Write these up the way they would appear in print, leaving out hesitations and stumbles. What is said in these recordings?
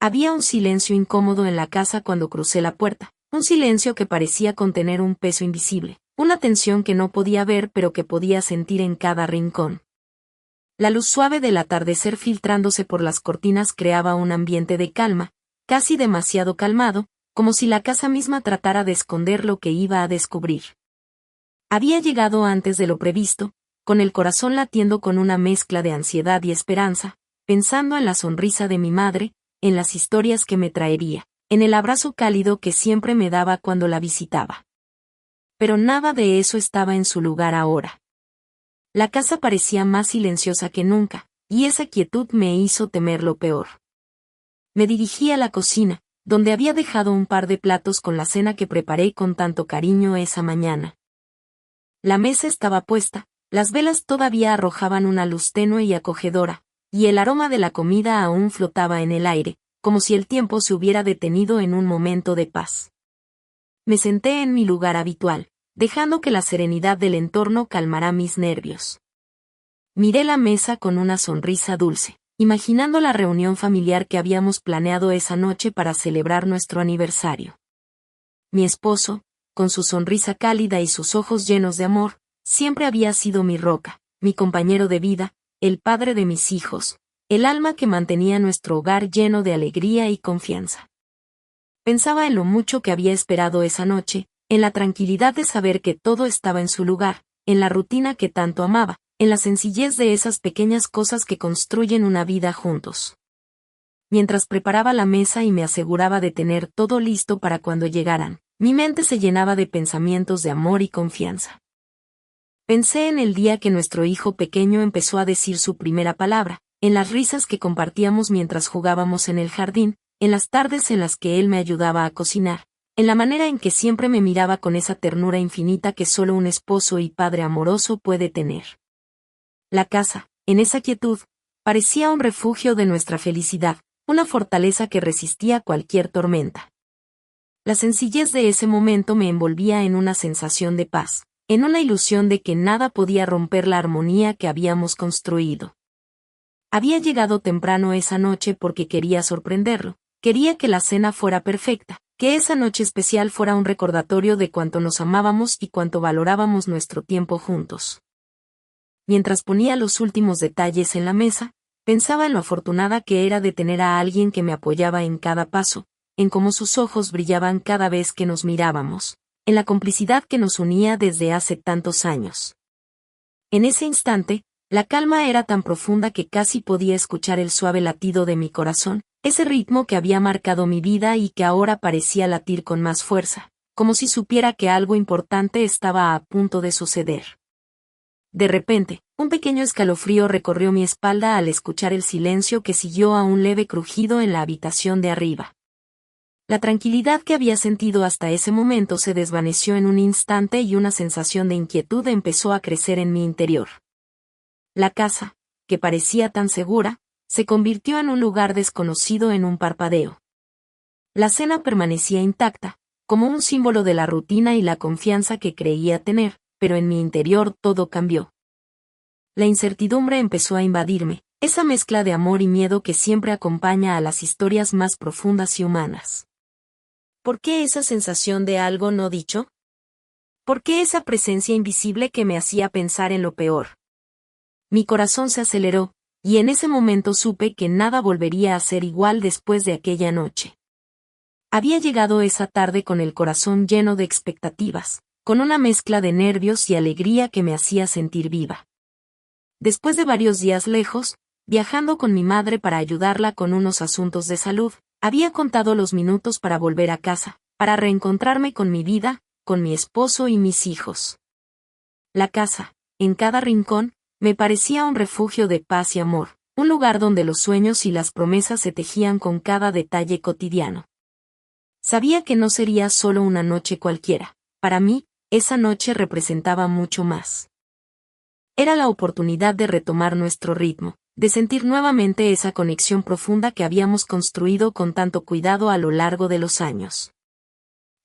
Había un silencio incómodo en la casa cuando crucé la puerta, un silencio que parecía contener un peso invisible, una tensión que no podía ver pero que podía sentir en cada rincón. La luz suave del atardecer filtrándose por las cortinas creaba un ambiente de calma, casi demasiado calmado, como si la casa misma tratara de esconder lo que iba a descubrir. Había llegado antes de lo previsto, con el corazón latiendo con una mezcla de ansiedad y esperanza, pensando en la sonrisa de mi madre, en las historias que me traería, en el abrazo cálido que siempre me daba cuando la visitaba. Pero nada de eso estaba en su lugar ahora. La casa parecía más silenciosa que nunca, y esa quietud me hizo temer lo peor. Me dirigí a la cocina, donde había dejado un par de platos con la cena que preparé con tanto cariño esa mañana. La mesa estaba puesta, las velas todavía arrojaban una luz tenue y acogedora, y el aroma de la comida aún flotaba en el aire, como si el tiempo se hubiera detenido en un momento de paz. Me senté en mi lugar habitual, dejando que la serenidad del entorno calmara mis nervios. Miré la mesa con una sonrisa dulce, imaginando la reunión familiar que habíamos planeado esa noche para celebrar nuestro aniversario. Mi esposo, con su sonrisa cálida y sus ojos llenos de amor, siempre había sido mi roca, mi compañero de vida, el padre de mis hijos, el alma que mantenía nuestro hogar lleno de alegría y confianza. Pensaba en lo mucho que había esperado esa noche, en la tranquilidad de saber que todo estaba en su lugar, en la rutina que tanto amaba, en la sencillez de esas pequeñas cosas que construyen una vida juntos. Mientras preparaba la mesa y me aseguraba de tener todo listo para cuando llegaran, mi mente se llenaba de pensamientos de amor y confianza. Pensé en el día que nuestro hijo pequeño empezó a decir su primera palabra, en las risas que compartíamos mientras jugábamos en el jardín, en las tardes en las que él me ayudaba a cocinar, en la manera en que siempre me miraba con esa ternura infinita que solo un esposo y padre amoroso puede tener. La casa, en esa quietud, parecía un refugio de nuestra felicidad, una fortaleza que resistía cualquier tormenta. La sencillez de ese momento me envolvía en una sensación de paz, en una ilusión de que nada podía romper la armonía que habíamos construido. Había llegado temprano esa noche porque quería sorprenderlo, quería que la cena fuera perfecta, que esa noche especial fuera un recordatorio de cuánto nos amábamos y cuánto valorábamos nuestro tiempo juntos. Mientras ponía los últimos detalles en la mesa, pensaba en lo afortunada que era de tener a alguien que me apoyaba en cada paso, en cómo sus ojos brillaban cada vez que nos mirábamos, en la complicidad que nos unía desde hace tantos años. En ese instante, la calma era tan profunda que casi podía escuchar el suave latido de mi corazón, ese ritmo que había marcado mi vida y que ahora parecía latir con más fuerza, como si supiera que algo importante estaba a punto de suceder. De repente, un pequeño escalofrío recorrió mi espalda al escuchar el silencio que siguió a un leve crujido en la habitación de arriba. La tranquilidad que había sentido hasta ese momento se desvaneció en un instante y una sensación de inquietud empezó a crecer en mi interior. La casa, que parecía tan segura, se convirtió en un lugar desconocido en un parpadeo. La cena permanecía intacta, como un símbolo de la rutina y la confianza que creía tener, pero en mi interior todo cambió. La incertidumbre empezó a invadirme, esa mezcla de amor y miedo que siempre acompaña a las historias más profundas y humanas. ¿Por qué esa sensación de algo no dicho? ¿Por qué esa presencia invisible que me hacía pensar en lo peor? Mi corazón se aceleró, y en ese momento supe que nada volvería a ser igual después de aquella noche. Había llegado esa tarde con el corazón lleno de expectativas, con una mezcla de nervios y alegría que me hacía sentir viva. Después de varios días lejos, viajando con mi madre para ayudarla con unos asuntos de salud, había contado los minutos para volver a casa, para reencontrarme con mi vida, con mi esposo y mis hijos. La casa, en cada rincón, me parecía un refugio de paz y amor, un lugar donde los sueños y las promesas se tejían con cada detalle cotidiano. Sabía que no sería solo una noche cualquiera, para mí, esa noche representaba mucho más. Era la oportunidad de retomar nuestro ritmo, de sentir nuevamente esa conexión profunda que habíamos construido con tanto cuidado a lo largo de los años.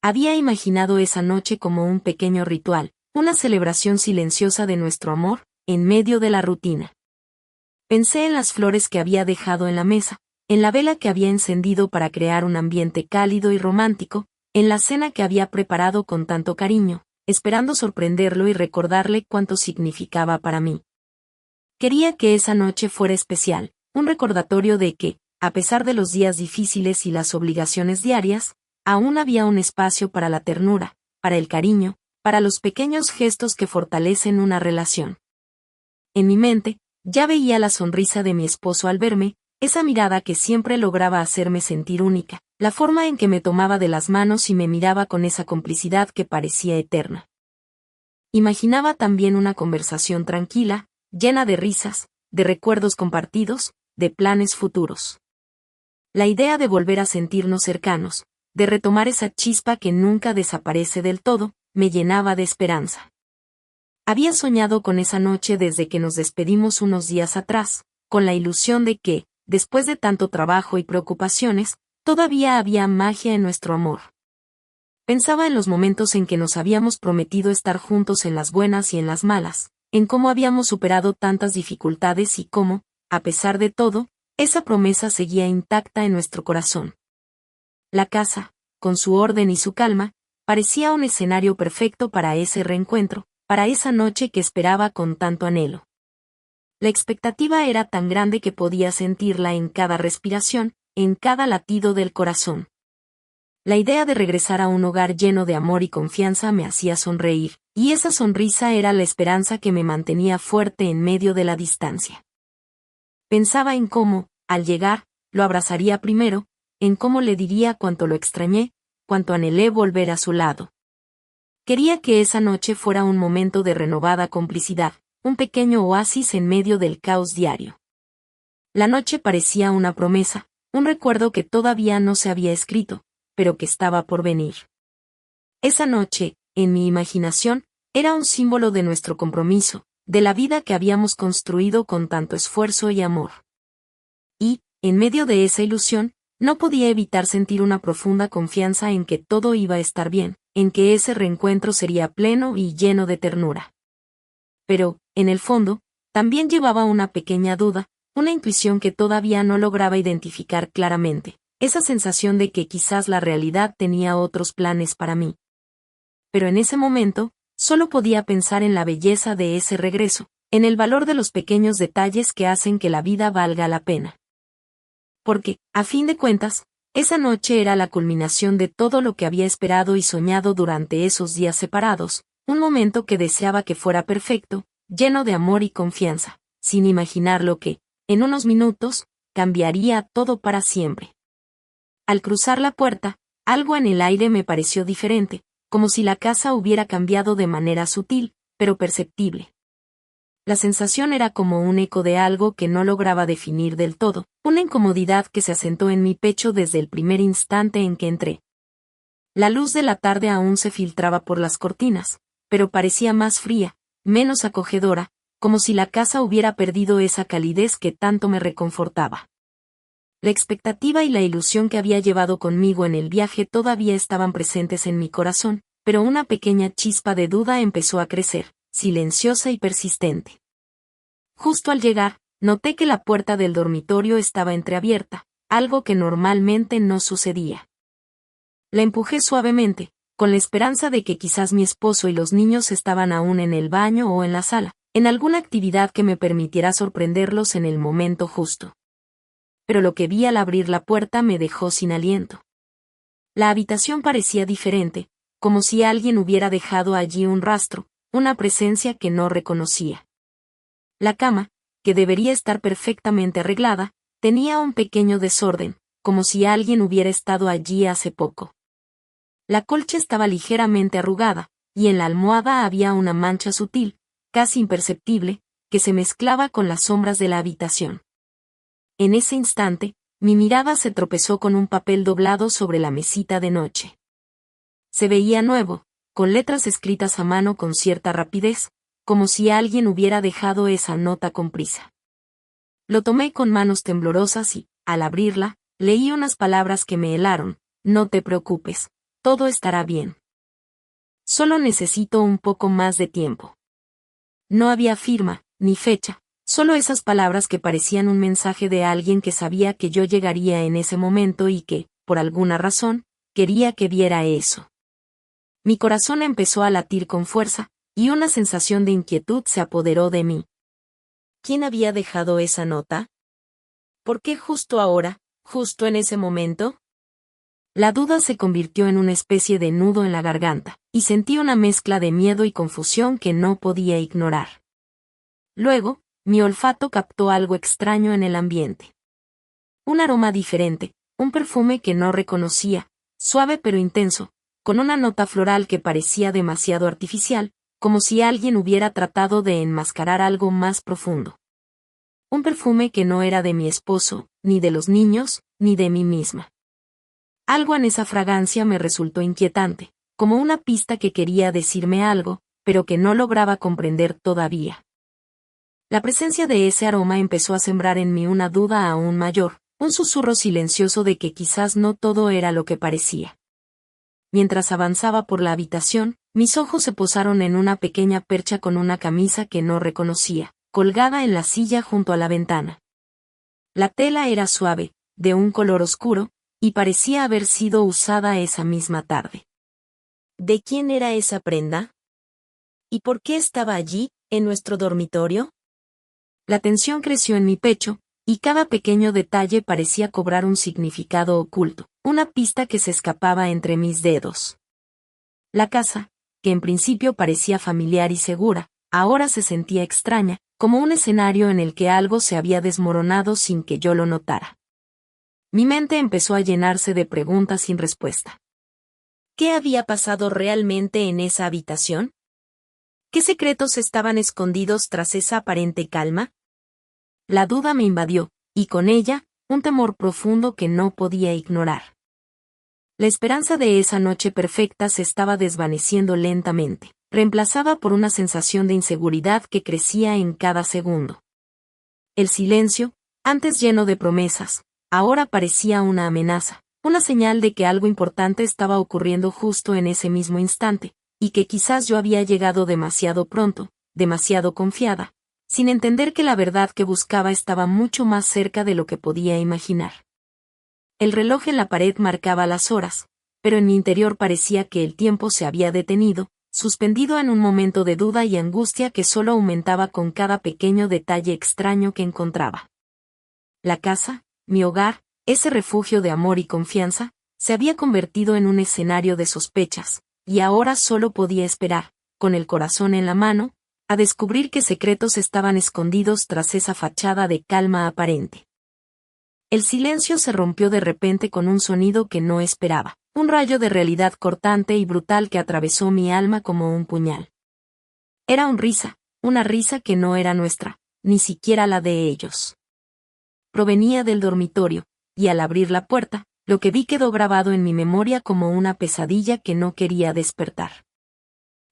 Había imaginado esa noche como un pequeño ritual, una celebración silenciosa de nuestro amor, en medio de la rutina. Pensé en las flores que había dejado en la mesa, en la vela que había encendido para crear un ambiente cálido y romántico, en la cena que había preparado con tanto cariño, esperando sorprenderlo y recordarle cuánto significaba para mí. Quería que esa noche fuera especial, un recordatorio de que, a pesar de los días difíciles y las obligaciones diarias, aún había un espacio para la ternura, para el cariño, para los pequeños gestos que fortalecen una relación. En mi mente, ya veía la sonrisa de mi esposo al verme, esa mirada que siempre lograba hacerme sentir única, la forma en que me tomaba de las manos y me miraba con esa complicidad que parecía eterna. Imaginaba también una conversación tranquila, llena de risas, de recuerdos compartidos, de planes futuros. La idea de volver a sentirnos cercanos, de retomar esa chispa que nunca desaparece del todo, me llenaba de esperanza. Había soñado con esa noche desde que nos despedimos unos días atrás, con la ilusión de que, después de tanto trabajo y preocupaciones, todavía había magia en nuestro amor. Pensaba en los momentos en que nos habíamos prometido estar juntos en las buenas y en las malas, en cómo habíamos superado tantas dificultades y cómo, a pesar de todo, esa promesa seguía intacta en nuestro corazón. La casa, con su orden y su calma, parecía un escenario perfecto para ese reencuentro, para esa noche que esperaba con tanto anhelo. La expectativa era tan grande que podía sentirla en cada respiración, en cada latido del corazón. La idea de regresar a un hogar lleno de amor y confianza me hacía sonreír, y esa sonrisa era la esperanza que me mantenía fuerte en medio de la distancia. Pensaba en cómo, al llegar, lo abrazaría primero, en cómo le diría cuánto lo extrañé, cuánto anhelé volver a su lado. Quería que esa noche fuera un momento de renovada complicidad, un pequeño oasis en medio del caos diario. La noche parecía una promesa, un recuerdo que todavía no se había escrito, pero que estaba por venir. Esa noche, en mi imaginación, era un símbolo de nuestro compromiso, de la vida que habíamos construido con tanto esfuerzo y amor. Y, en medio de esa ilusión, no podía evitar sentir una profunda confianza en que todo iba a estar bien, en que ese reencuentro sería pleno y lleno de ternura. Pero, en el fondo, también llevaba una pequeña duda, una intuición que todavía no lograba identificar claramente. Esa sensación de que quizás la realidad tenía otros planes para mí. Pero en ese momento, solo podía pensar en la belleza de ese regreso, en el valor de los pequeños detalles que hacen que la vida valga la pena. Porque, a fin de cuentas, esa noche era la culminación de todo lo que había esperado y soñado durante esos días separados, un momento que deseaba que fuera perfecto, lleno de amor y confianza, sin imaginar lo que, en unos minutos, cambiaría todo para siempre. Al cruzar la puerta, algo en el aire me pareció diferente, como si la casa hubiera cambiado de manera sutil, pero perceptible. La sensación era como un eco de algo que no lograba definir del todo, una incomodidad que se asentó en mi pecho desde el primer instante en que entré. La luz de la tarde aún se filtraba por las cortinas, pero parecía más fría, menos acogedora, como si la casa hubiera perdido esa calidez que tanto me reconfortaba. La expectativa y la ilusión que había llevado conmigo en el viaje todavía estaban presentes en mi corazón, pero una pequeña chispa de duda empezó a crecer, silenciosa y persistente. Justo al llegar, noté que la puerta del dormitorio estaba entreabierta, algo que normalmente no sucedía. La empujé suavemente, con la esperanza de que quizás mi esposo y los niños estaban aún en el baño o en la sala, en alguna actividad que me permitiera sorprenderlos en el momento justo. Pero lo que vi al abrir la puerta me dejó sin aliento. La habitación parecía diferente, como si alguien hubiera dejado allí un rastro, una presencia que no reconocía. La cama, que debería estar perfectamente arreglada, tenía un pequeño desorden, como si alguien hubiera estado allí hace poco. La colcha estaba ligeramente arrugada, y en la almohada había una mancha sutil, casi imperceptible, que se mezclaba con las sombras de la habitación. En ese instante, mi mirada se tropezó con un papel doblado sobre la mesita de noche. Se veía nuevo, con letras escritas a mano con cierta rapidez, como si alguien hubiera dejado esa nota con prisa. Lo tomé con manos temblorosas y, al abrirla, leí unas palabras que me helaron: no te preocupes, todo estará bien. Solo necesito un poco más de tiempo. No había firma, ni fecha, Solo esas palabras que parecían un mensaje de alguien que sabía que yo llegaría en ese momento y que, por alguna razón, quería que viera eso. Mi corazón empezó a latir con fuerza, y una sensación de inquietud se apoderó de mí. ¿Quién había dejado esa nota? ¿Por qué justo ahora, justo en ese momento? La duda se convirtió en una especie de nudo en la garganta, y sentí una mezcla de miedo y confusión que no podía ignorar. Luego, mi olfato captó algo extraño en el ambiente. Un aroma diferente, un perfume que no reconocía, suave pero intenso, con una nota floral que parecía demasiado artificial, como si alguien hubiera tratado de enmascarar algo más profundo. Un perfume que no era de mi esposo, ni de los niños, ni de mí misma. Algo en esa fragancia me resultó inquietante, como una pista que quería decirme algo, pero que no lograba comprender todavía. La presencia de ese aroma empezó a sembrar en mí una duda aún mayor, un susurro silencioso de que quizás no todo era lo que parecía. Mientras avanzaba por la habitación, mis ojos se posaron en una pequeña percha con una camisa que no reconocía, colgada en la silla junto a la ventana. La tela era suave, de un color oscuro, y parecía haber sido usada esa misma tarde. ¿De quién era esa prenda? ¿Y por qué estaba allí, en nuestro dormitorio? La tensión creció en mi pecho, y cada pequeño detalle parecía cobrar un significado oculto, una pista que se escapaba entre mis dedos. La casa, que en principio parecía familiar y segura, ahora se sentía extraña, como un escenario en el que algo se había desmoronado sin que yo lo notara. Mi mente empezó a llenarse de preguntas sin respuesta. ¿Qué había pasado realmente en esa habitación? ¿Qué secretos estaban escondidos tras esa aparente calma? La duda me invadió, y con ella, un temor profundo que no podía ignorar. La esperanza de esa noche perfecta se estaba desvaneciendo lentamente, reemplazada por una sensación de inseguridad que crecía en cada segundo. El silencio, antes lleno de promesas, ahora parecía una amenaza, una señal de que algo importante estaba ocurriendo justo en ese mismo instante, y que quizás yo había llegado demasiado pronto, demasiado confiada, sin entender que la verdad que buscaba estaba mucho más cerca de lo que podía imaginar. El reloj en la pared marcaba las horas, pero en mi interior parecía que el tiempo se había detenido, suspendido en un momento de duda y angustia que solo aumentaba con cada pequeño detalle extraño que encontraba. La casa, mi hogar, ese refugio de amor y confianza, se había convertido en un escenario de sospechas, y ahora solo podía esperar, con el corazón en la mano, a descubrir qué secretos estaban escondidos tras esa fachada de calma aparente. El silencio se rompió de repente con un sonido que no esperaba, un rayo de realidad cortante y brutal que atravesó mi alma como un puñal. Era una risa que no era nuestra, ni siquiera la de ellos. Provenía del dormitorio, y al abrir la puerta, lo que vi quedó grabado en mi memoria como una pesadilla que no quería despertar.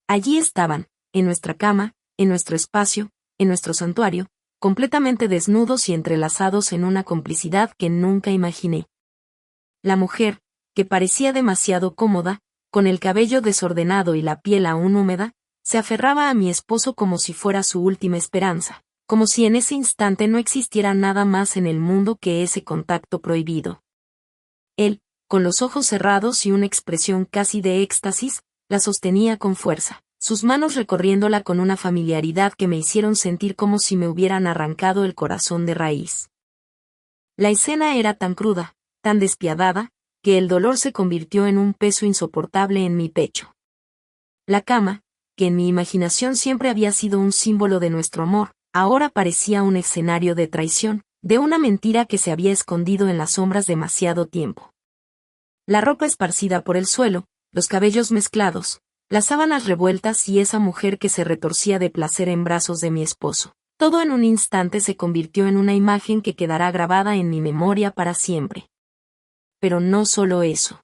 Allí estaban, en nuestra cama, en nuestro espacio, en nuestro santuario, completamente desnudos y entrelazados en una complicidad que nunca imaginé. La mujer, que parecía demasiado cómoda, con el cabello desordenado y la piel aún húmeda, se aferraba a mi esposo como si fuera su última esperanza, como si en ese instante no existiera nada más en el mundo que ese contacto prohibido. Él, con los ojos cerrados y una expresión casi de éxtasis, la sostenía con fuerza, sus manos recorriéndola con una familiaridad que me hicieron sentir como si me hubieran arrancado el corazón de raíz. La escena era tan cruda, tan despiadada, que el dolor se convirtió en un peso insoportable en mi pecho. La cama, que en mi imaginación siempre había sido un símbolo de nuestro amor, ahora parecía un escenario de traición, de una mentira que se había escondido en las sombras demasiado tiempo. La ropa esparcida por el suelo, los cabellos mezclados, las sábanas revueltas y esa mujer que se retorcía de placer en brazos de mi esposo. Todo en un instante se convirtió en una imagen que quedará grabada en mi memoria para siempre. Pero no solo eso.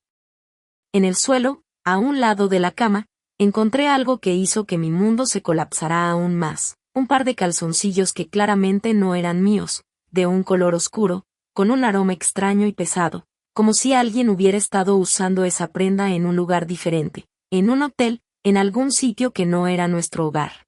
En el suelo, a un lado de la cama, encontré algo que hizo que mi mundo se colapsara aún más. Un par de calzoncillos que claramente no eran míos, de un color oscuro, con un aroma extraño y pesado, como si alguien hubiera estado usando esa prenda en un lugar diferente, en un hotel, en algún sitio que no era nuestro hogar.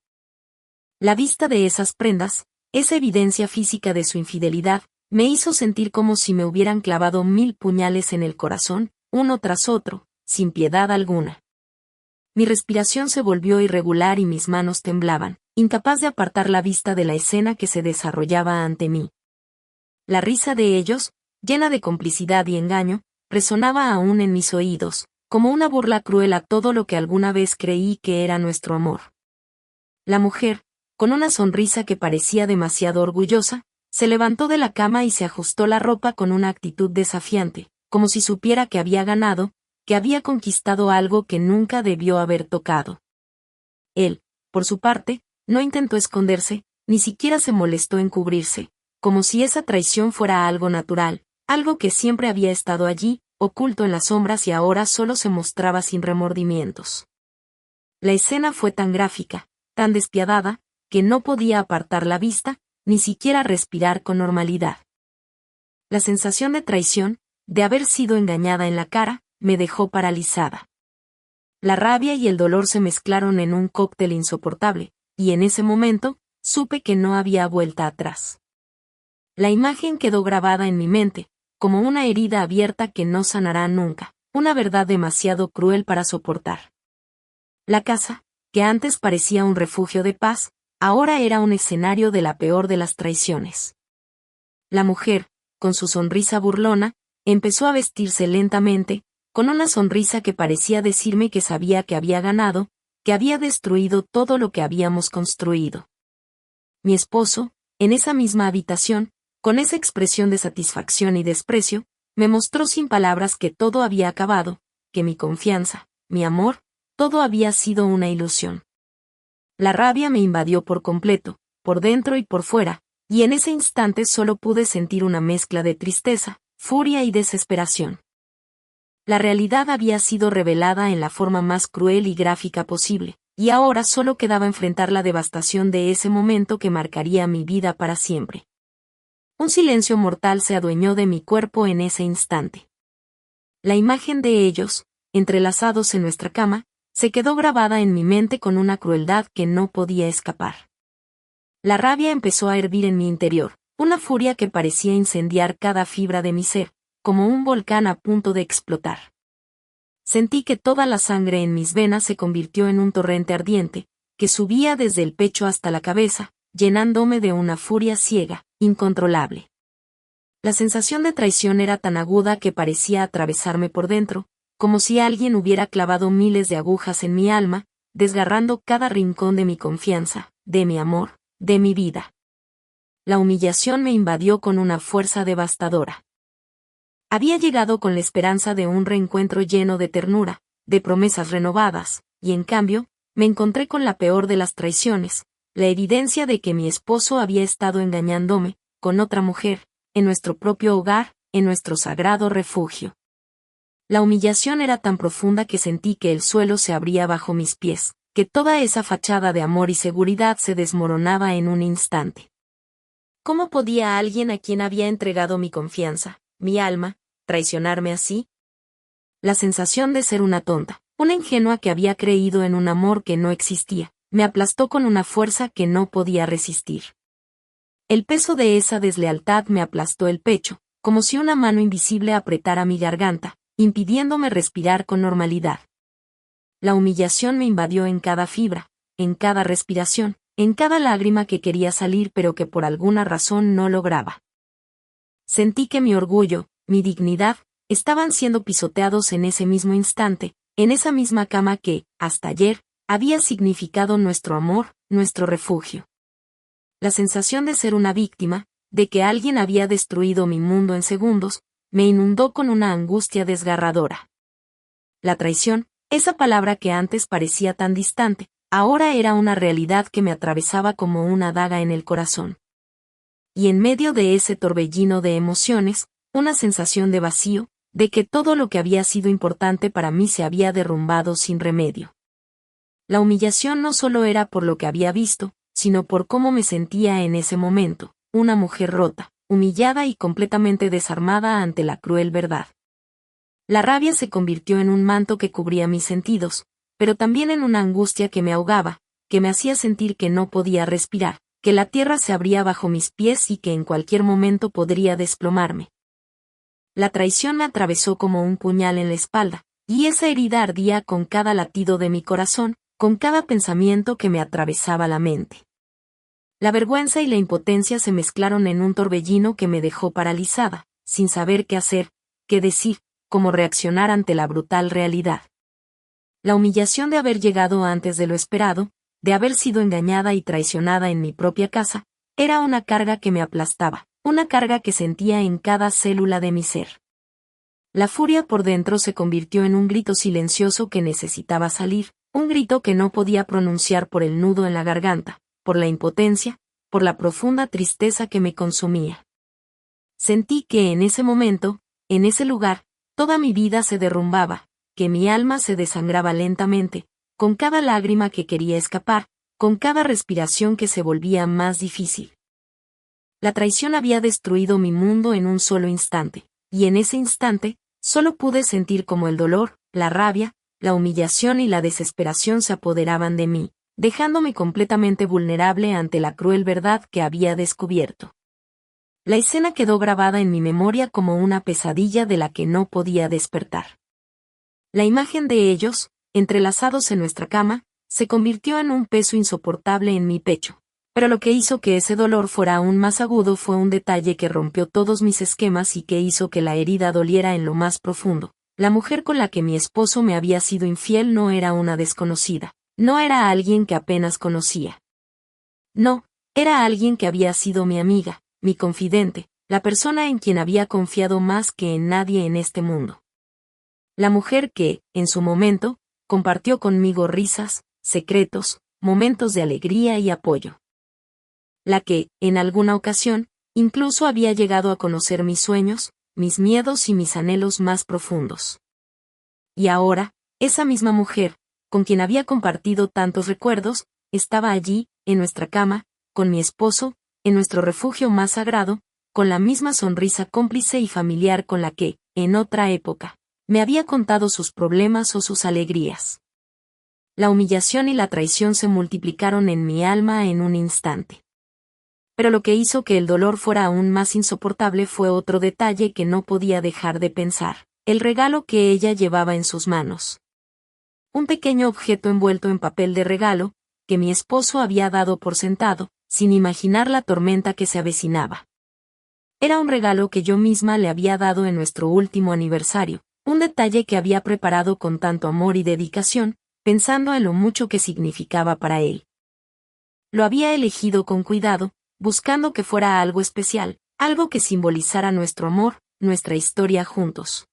La vista de esas prendas, esa evidencia física de su infidelidad, me hizo sentir como si me hubieran clavado 1000 puñales en el corazón, uno tras otro, sin piedad alguna. Mi respiración se volvió irregular y mis manos temblaban, incapaz de apartar la vista de la escena que se desarrollaba ante mí. La risa de ellos, llena de complicidad y engaño, resonaba aún en mis oídos, como una burla cruel a todo lo que alguna vez creí que era nuestro amor. La mujer, con una sonrisa que parecía demasiado orgullosa, se levantó de la cama y se ajustó la ropa con una actitud desafiante, como si supiera que había ganado, que había conquistado algo que nunca debió haber tocado. Él, por su parte, no intentó esconderse, ni siquiera se molestó en cubrirse, como si esa traición fuera algo natural, algo que siempre había estado allí, oculto en las sombras y ahora solo se mostraba sin remordimientos. La escena fue tan gráfica, tan despiadada, que no podía apartar la vista, ni siquiera respirar con normalidad. La sensación de traición, de haber sido engañada en la cara, me dejó paralizada. La rabia y el dolor se mezclaron en un cóctel insoportable, y en ese momento, supe que no había vuelta atrás. La imagen quedó grabada en mi mente, como una herida abierta que no sanará nunca, una verdad demasiado cruel para soportar. La casa, que antes parecía un refugio de paz, ahora era un escenario de la peor de las traiciones. La mujer, con su sonrisa burlona, empezó a vestirse lentamente, con una sonrisa que parecía decirme que sabía que había ganado, que había destruido todo lo que habíamos construido. Mi esposo, en esa misma habitación, con esa expresión de satisfacción y desprecio, me mostró sin palabras que todo había acabado, que mi confianza, mi amor, todo había sido una ilusión. La rabia me invadió por completo, por dentro y por fuera, y en ese instante solo pude sentir una mezcla de tristeza, furia y desesperación. La realidad había sido revelada en la forma más cruel y gráfica posible, y ahora solo quedaba enfrentar la devastación de ese momento que marcaría mi vida para siempre. Un silencio mortal se adueñó de mi cuerpo en ese instante. La imagen de ellos, entrelazados en nuestra cama, se quedó grabada en mi mente con una crueldad que no podía escapar. La rabia empezó a hervir en mi interior, una furia que parecía incendiar cada fibra de mi ser, como un volcán a punto de explotar. Sentí que toda la sangre en mis venas se convirtió en un torrente ardiente, que subía desde el pecho hasta la cabeza, llenándome de una furia ciega, incontrolable. La sensación de traición era tan aguda que parecía atravesarme por dentro, como si alguien hubiera clavado miles de agujas en mi alma, desgarrando cada rincón de mi confianza, de mi amor, de mi vida. La humillación me invadió con una fuerza devastadora. Había llegado con la esperanza de un reencuentro lleno de ternura, de promesas renovadas, y en cambio, me encontré con la peor de las traiciones, la evidencia de que mi esposo había estado engañándome, con otra mujer, en nuestro propio hogar, en nuestro sagrado refugio. La humillación era tan profunda que sentí que el suelo se abría bajo mis pies, que toda esa fachada de amor y seguridad se desmoronaba en un instante. ¿Cómo podía alguien a quien había entregado mi confianza, mi alma, traicionarme así? La sensación de ser una tonta, una ingenua que había creído en un amor que no existía, me aplastó con una fuerza que no podía resistir. El peso de esa deslealtad me aplastó el pecho, como si una mano invisible apretara mi garganta, impidiéndome respirar con normalidad. La humillación me invadió en cada fibra, en cada respiración, en cada lágrima que quería salir pero que por alguna razón no lograba. Sentí que mi orgullo, mi dignidad, estaban siendo pisoteados en ese mismo instante, en esa misma cama que, hasta ayer, había significado nuestro amor, nuestro refugio. La sensación de ser una víctima, de que alguien había destruido mi mundo en segundos, me inundó con una angustia desgarradora. La traición, esa palabra que antes parecía tan distante, ahora era una realidad que me atravesaba como una daga en el corazón. Y en medio de ese torbellino de emociones, una sensación de vacío, de que todo lo que había sido importante para mí se había derrumbado sin remedio. La humillación no solo era por lo que había visto, sino por cómo me sentía en ese momento, una mujer rota, humillada y completamente desarmada ante la cruel verdad. La rabia se convirtió en un manto que cubría mis sentidos, pero también en una angustia que me ahogaba, que me hacía sentir que no podía respirar, que la tierra se abría bajo mis pies y que en cualquier momento podría desplomarme. La traición me atravesó como un puñal en la espalda, y esa herida ardía con cada latido de mi corazón, con cada pensamiento que me atravesaba la mente. La vergüenza y la impotencia se mezclaron en un torbellino que me dejó paralizada, sin saber qué hacer, qué decir, cómo reaccionar ante la brutal realidad. La humillación de haber llegado antes de lo esperado, de haber sido engañada y traicionada en mi propia casa, era una carga que me aplastaba, una carga que sentía en cada célula de mi ser. La furia por dentro se convirtió en un grito silencioso que necesitaba salir, un grito que no podía pronunciar por el nudo en la garganta, por la impotencia, por la profunda tristeza que me consumía. Sentí que en ese momento, en ese lugar, toda mi vida se derrumbaba, que mi alma se desangraba lentamente, con cada lágrima que quería escapar, con cada respiración que se volvía más difícil. La traición había destruido mi mundo en un solo instante, y en ese instante, solo pude sentir cómo el dolor, la rabia, la humillación y la desesperación se apoderaban de mí, dejándome completamente vulnerable ante la cruel verdad que había descubierto. La escena quedó grabada en mi memoria como una pesadilla de la que no podía despertar. La imagen de ellos, entrelazados en nuestra cama, se convirtió en un peso insoportable en mi pecho. Pero lo que hizo que ese dolor fuera aún más agudo fue un detalle que rompió todos mis esquemas y que hizo que la herida doliera en lo más profundo. La mujer con la que mi esposo me había sido infiel no era una desconocida, no era alguien que apenas conocía. No, era alguien que había sido mi amiga, mi confidente, la persona en quien había confiado más que en nadie en este mundo. La mujer que, en su momento, compartió conmigo risas, secretos, momentos de alegría y apoyo. La que, en alguna ocasión, incluso había llegado a conocer mis sueños, mis miedos y mis anhelos más profundos. Y ahora, esa misma mujer, con quien había compartido tantos recuerdos, estaba allí, en nuestra cama, con mi esposo, en nuestro refugio más sagrado, con la misma sonrisa cómplice y familiar con la que, en otra época, me había contado sus problemas o sus alegrías. La humillación y la traición se multiplicaron en mi alma en un instante. Pero lo que hizo que el dolor fuera aún más insoportable fue otro detalle que no podía dejar de pensar, el regalo que ella llevaba en sus manos. Un pequeño objeto envuelto en papel de regalo, que mi esposo había dado por sentado, sin imaginar la tormenta que se avecinaba. Era un regalo que yo misma le había dado en nuestro último aniversario, un detalle que había preparado con tanto amor y dedicación, pensando en lo mucho que significaba para él. Lo había elegido con cuidado, buscando que fuera algo especial, algo que simbolizara nuestro amor, nuestra historia juntos.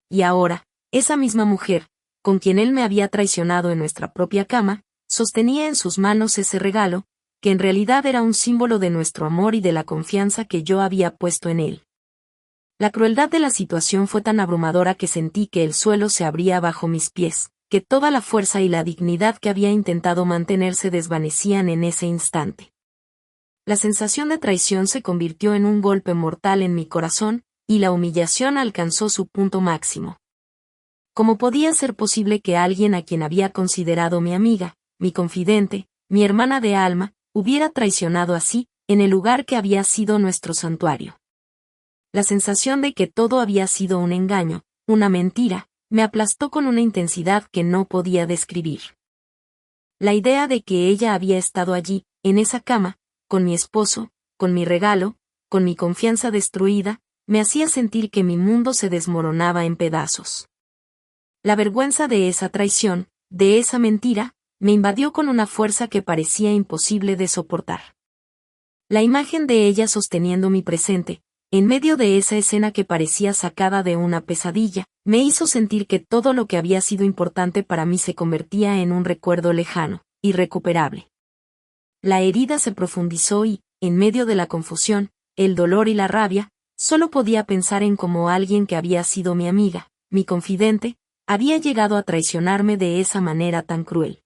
Y ahora, esa misma mujer, con quien él me había traicionado en nuestra propia cama, sostenía en sus manos ese regalo, que en realidad era un símbolo de nuestro amor y de la confianza que yo había puesto en él. La crueldad de la situación fue tan abrumadora que sentí que el suelo se abría bajo mis pies, que toda la fuerza y la dignidad que había intentado mantener se desvanecían en ese instante. La sensación de traición se convirtió en un golpe mortal en mi corazón, y la humillación alcanzó su punto máximo. ¿Cómo podía ser posible que alguien a quien había considerado mi amiga, mi confidente, mi hermana de alma, hubiera traicionado así, en el lugar que había sido nuestro santuario? La sensación de que todo había sido un engaño, una mentira, me aplastó con una intensidad que no podía describir. La idea de que ella había estado allí, en esa cama, con mi esposo, con mi regalo, con mi confianza destruida, me hacía sentir que mi mundo se desmoronaba en pedazos. La vergüenza de esa traición, de esa mentira, me invadió con una fuerza que parecía imposible de soportar. La imagen de ella sosteniendo mi presente, en medio de esa escena que parecía sacada de una pesadilla, me hizo sentir que todo lo que había sido importante para mí se convertía en un recuerdo lejano, irrecuperable. La herida se profundizó y, en medio de la confusión, el dolor y la rabia, solo podía pensar en cómo alguien que había sido mi amiga, mi confidente, había llegado a traicionarme de esa manera tan cruel.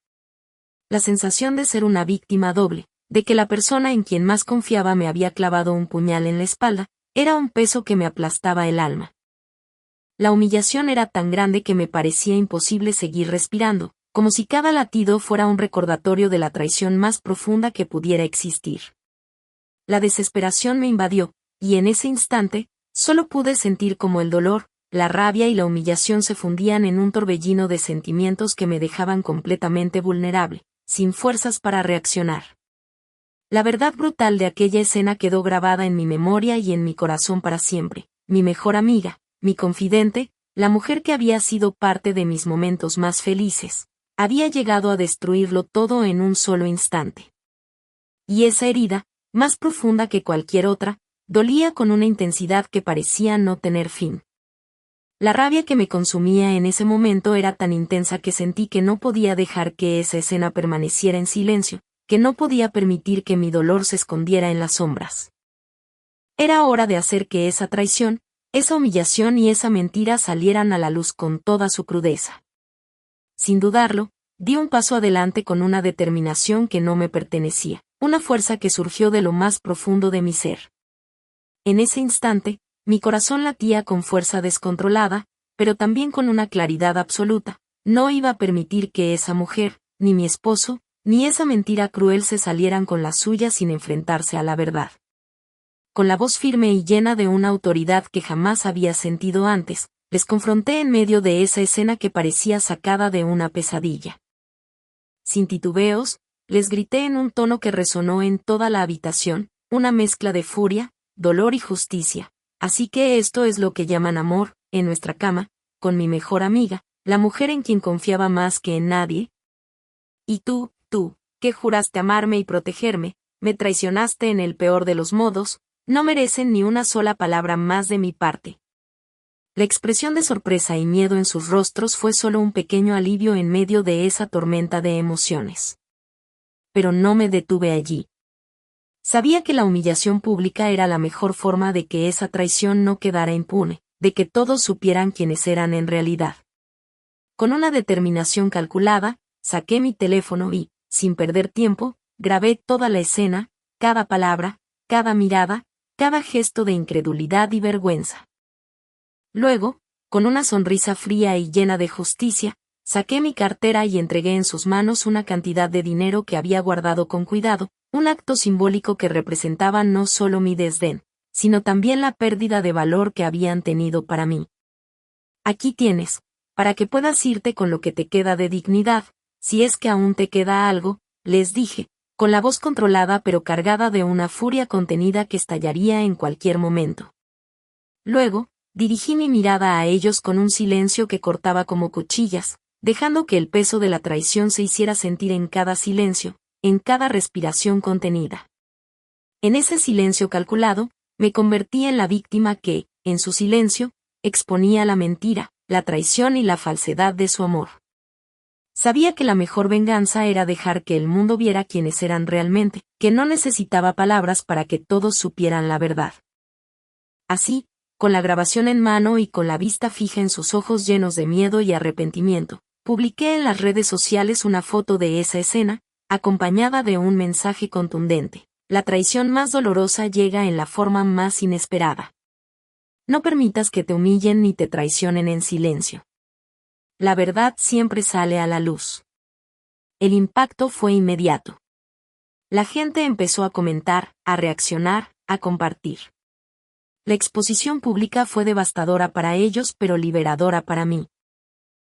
La sensación de ser una víctima doble, de que la persona en quien más confiaba me había clavado un puñal en la espalda, era un peso que me aplastaba el alma. La humillación era tan grande que me parecía imposible seguir respirando, como si cada latido fuera un recordatorio de la traición más profunda que pudiera existir. La desesperación me invadió, y en ese instante, solo pude sentir cómo el dolor, la rabia y la humillación se fundían en un torbellino de sentimientos que me dejaban completamente vulnerable, sin fuerzas para reaccionar. La verdad brutal de aquella escena quedó grabada en mi memoria y en mi corazón para siempre. Mi mejor amiga, mi confidente, la mujer que había sido parte de mis momentos más felices, había llegado a destruirlo todo en un solo instante. Y esa herida, más profunda que cualquier otra, dolía con una intensidad que parecía no tener fin. La rabia que me consumía en ese momento era tan intensa que sentí que no podía dejar que esa escena permaneciera en silencio, que no podía permitir que mi dolor se escondiera en las sombras. Era hora de hacer que esa traición, esa humillación y esa mentira salieran a la luz con toda su crudeza. Sin dudarlo, di un paso adelante con una determinación que no me pertenecía, una fuerza que surgió de lo más profundo de mi ser. En ese instante, mi corazón latía con fuerza descontrolada, pero también con una claridad absoluta. No iba a permitir que esa mujer, ni mi esposo, ni esa mentira cruel se salieran con la suya sin enfrentarse a la verdad. Con la voz firme y llena de una autoridad que jamás había sentido antes, les confronté en medio de esa escena que parecía sacada de una pesadilla. Sin titubeos, les grité en un tono que resonó en toda la habitación, una mezcla de furia, dolor y justicia. Así que esto es lo que llaman amor, en nuestra cama, con mi mejor amiga, la mujer en quien confiaba más que en nadie. Y tú, que juraste amarme y protegerme, me traicionaste en el peor de los modos, no merecen ni una sola palabra más de mi parte. La expresión de sorpresa y miedo en sus rostros fue solo un pequeño alivio en medio de esa tormenta de emociones. Pero no me detuve allí. Sabía que la humillación pública era la mejor forma de que esa traición no quedara impune, de que todos supieran quiénes eran en realidad. Con una determinación calculada, saqué mi teléfono y, sin perder tiempo, grabé toda la escena, cada palabra, cada mirada, cada gesto de incredulidad y vergüenza. Luego, con una sonrisa fría y llena de justicia, saqué mi cartera y entregué en sus manos una cantidad de dinero que había guardado con cuidado, un acto simbólico que representaba no solo mi desdén, sino también la pérdida de valor que habían tenido para mí. Aquí tienes, para que puedas irte con lo que te queda de dignidad, si es que aún te queda algo, les dije, con la voz controlada pero cargada de una furia contenida que estallaría en cualquier momento. Luego, dirigí mi mirada a ellos con un silencio que cortaba como cuchillas, dejando que el peso de la traición se hiciera sentir en cada silencio, en cada respiración contenida. En ese silencio calculado, me convertí en la víctima que, en su silencio, exponía la mentira, la traición y la falsedad de su amor. Sabía que la mejor venganza era dejar que el mundo viera quiénes eran realmente, que no necesitaba palabras para que todos supieran la verdad. Así, con la grabación en mano y con la vista fija en sus ojos llenos de miedo y arrepentimiento, publiqué en las redes sociales una foto de esa escena, acompañada de un mensaje contundente. La traición más dolorosa llega en la forma más inesperada. No permitas que te humillen ni te traicionen en silencio. La verdad siempre sale a la luz. El impacto fue inmediato. La gente empezó a comentar, a reaccionar, a compartir. La exposición pública fue devastadora para ellos pero liberadora para mí.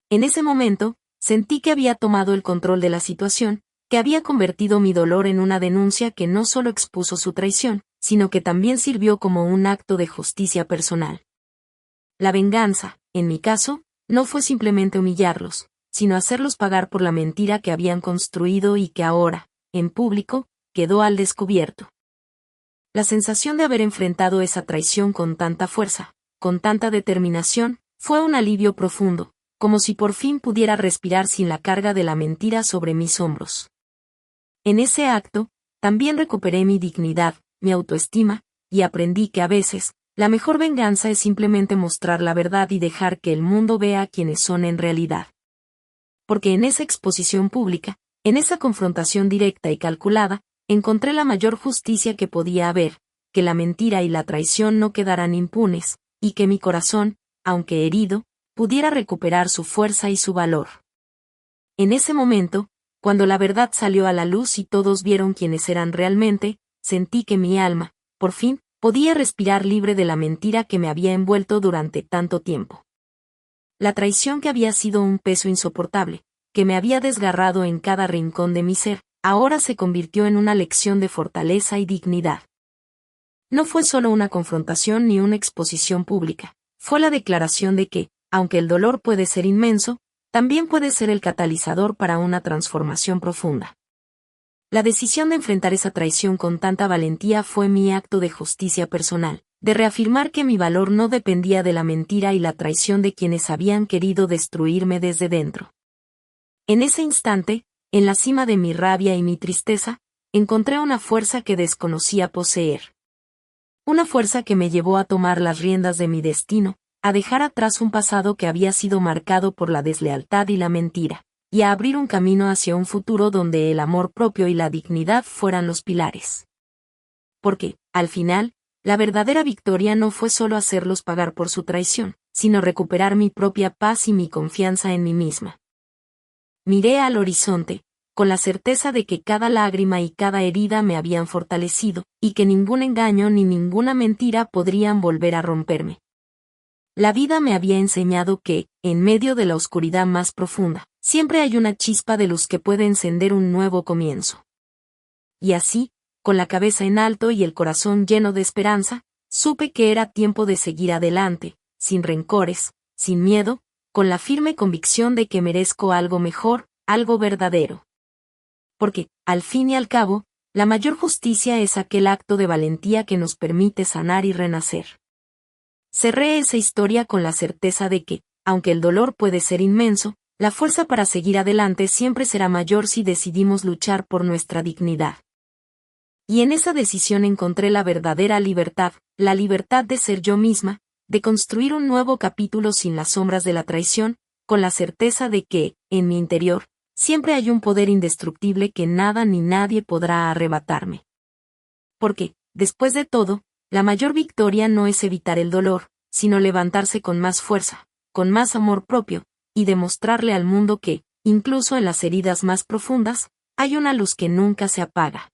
En ese momento, sentí que había tomado el control de la situación, que había convertido mi dolor en una denuncia que no solo expuso su traición, sino que también sirvió como un acto de justicia personal. La venganza, en mi caso, no fue simplemente humillarlos, sino hacerlos pagar por la mentira que habían construido y que ahora, en público, quedó al descubierto. La sensación de haber enfrentado esa traición con tanta fuerza, con tanta determinación, fue un alivio profundo, como si por fin pudiera respirar sin la carga de la mentira sobre mis hombros. En ese acto, también recuperé mi dignidad, mi autoestima, y aprendí que a veces, la mejor venganza es simplemente mostrar la verdad y dejar que el mundo vea quiénes son en realidad. Porque en esa exposición pública, en esa confrontación directa y calculada, encontré la mayor justicia que podía haber, que la mentira y la traición no quedaran impunes, y que mi corazón, aunque herido, pudiera recuperar su fuerza y su valor. En ese momento, cuando la verdad salió a la luz y todos vieron quiénes eran realmente, sentí que mi alma, por fin, podía respirar libre de la mentira que me había envuelto durante tanto tiempo. La traición que había sido un peso insoportable, que me había desgarrado en cada rincón de mi ser, ahora se convirtió en una lección de fortaleza y dignidad. No fue solo una confrontación ni una exposición pública, fue la declaración de que, aunque el dolor puede ser inmenso, también puede ser el catalizador para una transformación profunda. La decisión de enfrentar esa traición con tanta valentía fue mi acto de justicia personal, de reafirmar que mi valor no dependía de la mentira y la traición de quienes habían querido destruirme desde dentro. En ese instante, en la cima de mi rabia y mi tristeza, encontré una fuerza que desconocía poseer. Una fuerza que me llevó a tomar las riendas de mi destino, a dejar atrás un pasado que había sido marcado por la deslealtad y la mentira, y a abrir un camino hacia un futuro donde el amor propio y la dignidad fueran los pilares. Porque, al final, la verdadera victoria no fue solo hacerlos pagar por su traición, sino recuperar mi propia paz y mi confianza en mí misma. Miré al horizonte, con la certeza de que cada lágrima y cada herida me habían fortalecido, y que ningún engaño ni ninguna mentira podrían volver a romperme. La vida me había enseñado que, en medio de la oscuridad más profunda, siempre hay una chispa de luz que puede encender un nuevo comienzo. Y así, con la cabeza en alto y el corazón lleno de esperanza, supe que era tiempo de seguir adelante, sin rencores, sin miedo, con la firme convicción de que merezco algo mejor, algo verdadero. Porque, al fin y al cabo, la mayor justicia es aquel acto de valentía que nos permite sanar y renacer. Cerré esa historia con la certeza de que, aunque el dolor puede ser inmenso, la fuerza para seguir adelante siempre será mayor si decidimos luchar por nuestra dignidad. Y en esa decisión encontré la verdadera libertad, la libertad de ser yo misma, de construir un nuevo capítulo sin las sombras de la traición, con la certeza de que, en mi interior, siempre hay un poder indestructible que nada ni nadie podrá arrebatarme. Porque, después de todo, la mayor victoria no es evitar el dolor, sino levantarse con más fuerza, con más amor propio, y demostrarle al mundo que, incluso en las heridas más profundas, hay una luz que nunca se apaga.